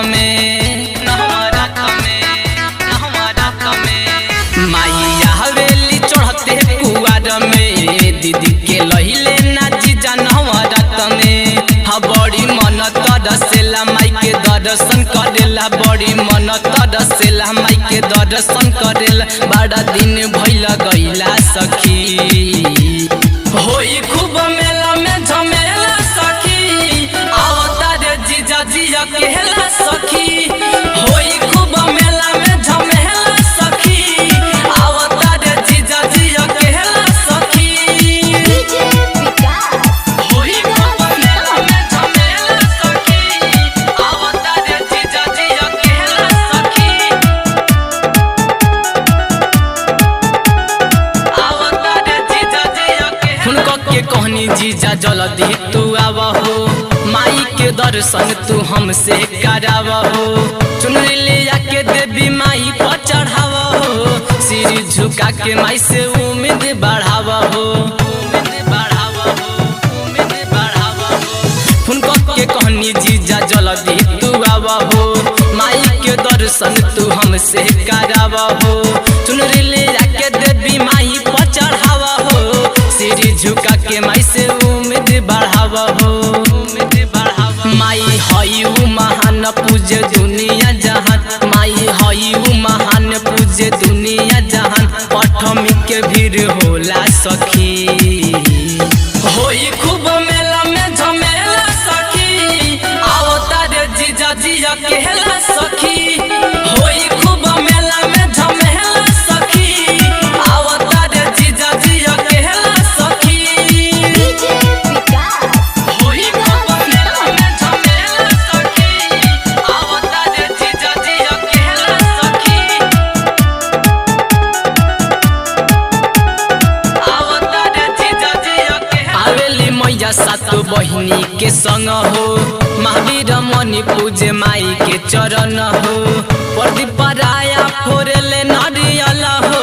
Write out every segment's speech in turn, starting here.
में माइया हवेली चढ़ते कुआर में दीदी के लहिले ना जीजा नवरात में बड़ी मन तरसेला माई के दर्शन करेला बड़ी मन तरसेला माई के दर्शन करेला बड़ा दिन भइल गइला सखी होई खूब मेला में झमेला सखी आवता रे जीजा जिया केला सखी होई खूब मेला में झमेला सखी आवता रे जीजा जिया केला सखी होई खूब मेला में झमेला सखी आवता रे जीजा जिया केला सखी आवता रे जीजा जिया केला के कहनी जीजा जल्दी तू आवहो माई के दर्शन तू हमसे करावहो चुनरी ले आके देवी माई पर चढ़ावहो सिर झुका के माई से उम्मीद बढ़ावहो फोन के कहनी जीजा जल्दी तू आवहो माई के दर्शन तू हमसे करावहो चुनरी ले आके देवी माई पर चढ़ावहो सिर झुका के माई से उम्मीद बढ़ावहो माई हई उ महान पूजे दुनिया जहान माई हई उ महान पूजे दुनिया जहान अठमी के भीड़ होला सखी होई खूब मेला में झमेला सखी आवता रे जीजा जिया केला सखी होई खूब मेला में झमेला सखी आवता रे जीजा जिया केला सखी होई खूब मेला में झमेला सखी आवता रे जीजा जिया केला सखी आवता रे जीजा जिया केला आवेली मैया सात बहिनी के संग हो महावीर मणि पूजे माई के चरण हो प्रदीप राया फोरेले नरियल हो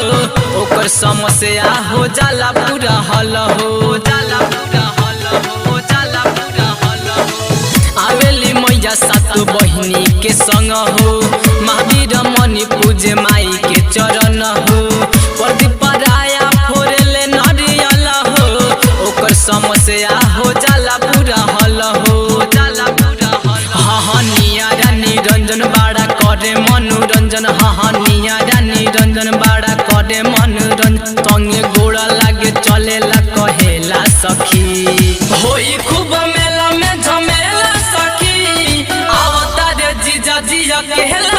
ओकर समस्या हो जाला पूरा हल हो आवेली मैया सात बहिनी के संग हो महावीर मणि पूजे माई के चरण हो प्रदीप राया फोरेले नरियल हो ओकर समस्या हो जाला पूरा हल हो नियारा निरंजन बाड़ा करे मनोरंजन नियारा निरंजन बाड़ा करे मनोरंजन संगे गोड़ा लागे चलेला कहेला सखी होई खूब मेला में झमेला सखी आवता रे जीजा जिया केला